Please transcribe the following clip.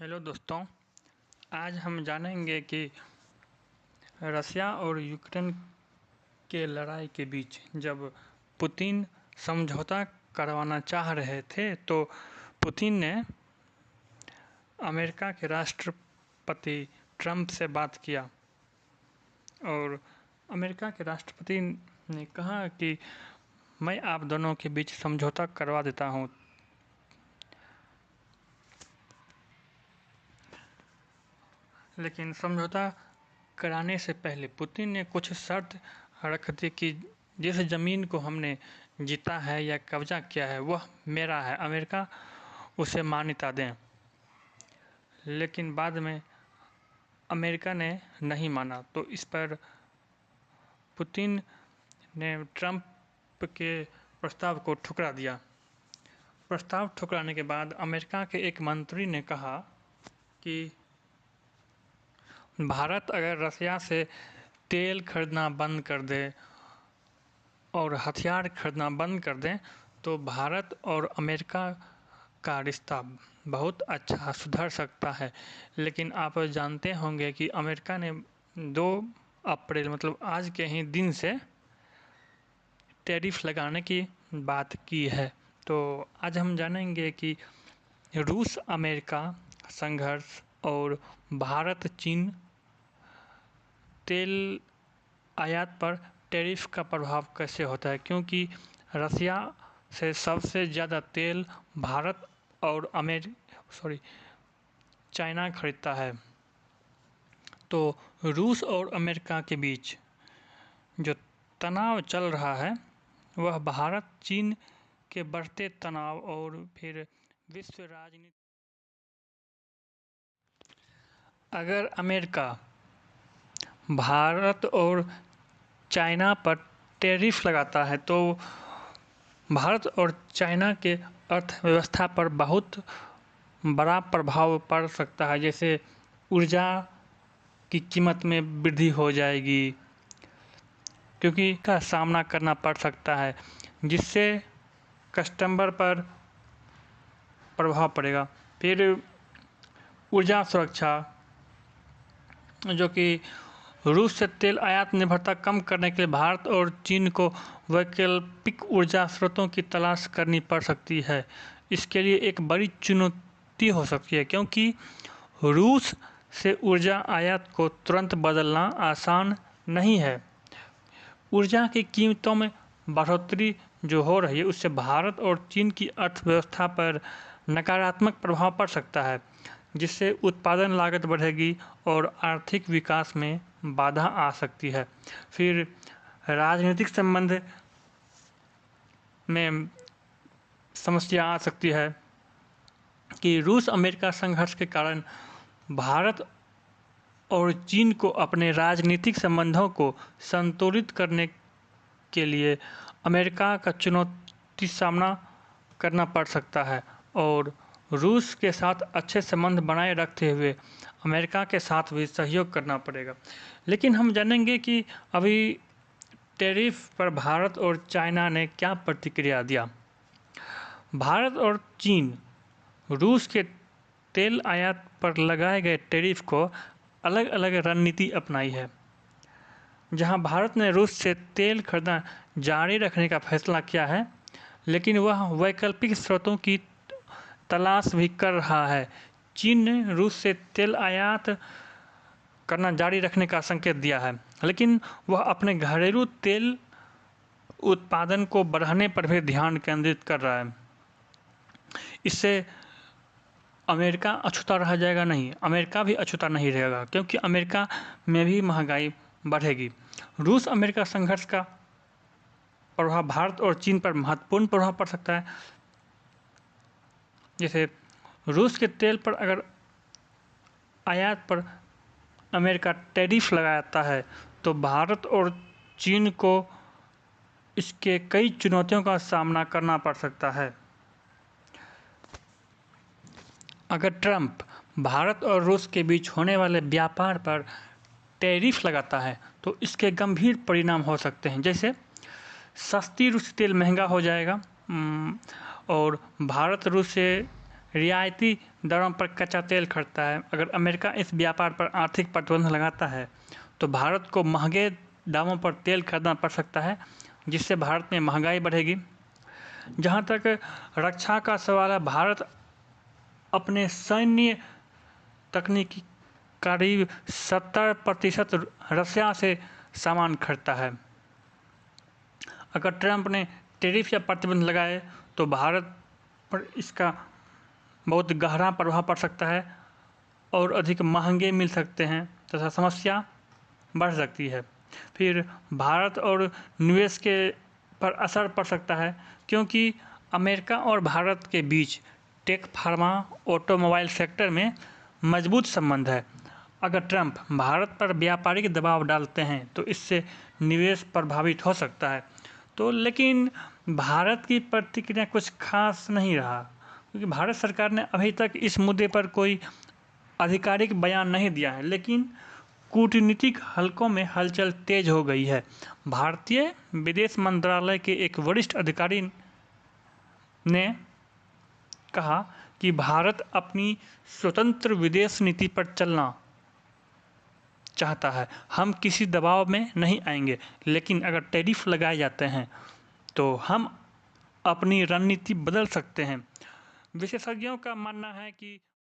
Hello दोस्तों, आज हम जानेंगे कि रसिया और यूक्रेन के लड़ाई के बीच जब पुतिन समझौता करवाना चाह रहे थे तो पुतिन ने अमेरिका के राष्ट्रपति ट्रंप से बात किया और अमेरिका के राष्ट्रपति ने कहा कि मैं आप दोनों के बीच समझौता करवा देता हूं। लेकिन समझौता कराने से पहले पुतिन ने कुछ शर्त रख दी कि जिस ज़मीन को हमने जीता है या कब्जा किया है वह मेरा है, अमेरिका उसे मान्यता दें। लेकिन बाद में अमेरिका ने नहीं माना, तो इस पर पुतिन ने ट्रंप के प्रस्ताव को ठुकरा दिया। प्रस्ताव ठुकराने के बाद अमेरिका के एक मंत्री ने कहा कि भारत अगर रसिया से तेल खरीदना बंद कर दे और हथियार खरीदना बंद कर दें तो भारत और अमेरिका का रिश्ता बहुत अच्छा सुधर सकता है। लेकिन आप जानते होंगे कि अमेरिका ने 2 अप्रैल मतलब आज के ही दिन से टैरिफ लगाने की बात की है। तो आज हम जानेंगे कि रूस अमेरिका संघर्ष और भारत चीन तेल आयात पर टैरिफ का प्रभाव कैसे होता है, क्योंकि रसिया से सबसे ज़्यादा तेल भारत और चाइना खरीदता है। तो रूस और अमेरिका के बीच जो तनाव चल रहा है वह भारत चीन के बढ़ते तनाव और फिर विश्व राजनीति। अगर अमेरिका भारत और चाइना पर टैरिफ लगाता है तो भारत और चाइना के अर्थव्यवस्था पर बहुत बड़ा प्रभाव पड़ सकता है। जैसे ऊर्जा की कीमत में वृद्धि हो जाएगी, क्योंकि इसका सामना करना पड़ सकता है, जिससे कस्टमर पर प्रभाव पड़ेगा। फिर ऊर्जा सुरक्षा, जो कि रूस से तेल आयात निर्भरता कम करने के लिए भारत और चीन को वैकल्पिक ऊर्जा स्रोतों की तलाश करनी पड़ सकती है। इसके लिए एक बड़ी चुनौती हो सकती है, क्योंकि रूस से ऊर्जा आयात को तुरंत बदलना आसान नहीं है। ऊर्जा की कीमतों में बढ़ोतरी जो हो रही है उससे भारत और चीन की अर्थव्यवस्था पर नकारात्मक प्रभाव पड़ सकता है, जिससे उत्पादन लागत बढ़ेगी और आर्थिक विकास में बाधा आ सकती है। फिर राजनीतिक संबंध में समस्या आ सकती है कि रूस अमेरिका संघर्ष के कारण भारत और चीन को अपने राजनीतिक संबंधों को संतुलित करने के लिए अमेरिका का चुनौती सामना करना पड़ सकता है और रूस के साथ अच्छे संबंध बनाए रखते हुए अमेरिका के साथ भी सहयोग करना पड़ेगा। लेकिन हम जानेंगे कि अभी टैरिफ पर भारत और चाइना ने क्या प्रतिक्रिया दिया। भारत और चीन रूस के तेल आयात पर लगाए गए टैरिफ को अलग अलग रणनीति अपनाई है। जहां भारत ने रूस से तेल खरीदना जारी रखने का फैसला किया है, लेकिन वह वैकल्पिक स्रोतों की तलाश भी कर रहा है। चीन ने रूस से तेल आयात करना जारी रखने का संकेत दिया है, लेकिन वह अपने घरेलू तेल उत्पादन को बढ़ाने पर भी ध्यान केंद्रित कर रहा है। इससे अमेरिका अछूता रह जाएगा नहीं, अमेरिका भी अछूता नहीं रहेगा, क्योंकि अमेरिका में भी महंगाई बढ़ेगी। रूस अमेरिका संघर्ष का प्रभाव भारत और चीन पर महत्वपूर्ण प्रभाव पड़ सकता है। जैसे रूस के तेल पर अगर आयात पर अमेरिका टैरिफ लगाता है तो भारत और चीन को इसके कई चुनौतियों का सामना करना पड़ सकता है। अगर ट्रंप भारत और रूस के बीच होने वाले व्यापार पर टैरिफ लगाता है तो इसके गंभीर परिणाम हो सकते हैं। जैसे सस्ती रूसी तेल महंगा हो जाएगा और भारत रूस से रियायती दरों पर कच्चा तेल खरीदता है। अगर अमेरिका इस व्यापार पर आर्थिक प्रतिबंध लगाता है तो भारत को महंगे दामों पर तेल खरीदना पड़ सकता है, जिससे भारत में महंगाई बढ़ेगी। जहाँ तक रक्षा का सवाल है, भारत अपने सैन्य तकनीकी करीब 70% रशिया से सामान खरीदता है। अगर ट्रंप ने टैरिफ या प्रतिबंध लगाए तो भारत पर इसका बहुत गहरा प्रभाव पड़ सकता है और अधिक महंगे मिल सकते हैं तथा समस्या बढ़ सकती है। फिर भारत और निवेश के पर असर पड़ सकता है, क्योंकि अमेरिका और भारत के बीच टेक, फार्मा, ऑटोमोबाइल सेक्टर में मजबूत संबंध है। अगर ट्रंप भारत पर व्यापारिक दबाव डालते हैं तो इससे निवेश प्रभावित हो सकता है। तो लेकिन भारत की प्रतिक्रिया कुछ खास नहीं रहा, क्योंकि भारत सरकार ने अभी तक इस मुद्दे पर कोई आधिकारिक बयान नहीं दिया है, लेकिन कूटनीतिक हलकों में हलचल तेज हो गई है। भारतीय विदेश मंत्रालय के एक वरिष्ठ अधिकारी ने कहा कि भारत अपनी स्वतंत्र विदेश नीति पर चलना चाहता है। हम किसी दबाव में नहीं आएंगे, लेकिन अगर टैरिफ लगाए जाते हैं तो हम अपनी रणनीति बदल सकते हैं। विशेषज्ञों का मानना है कि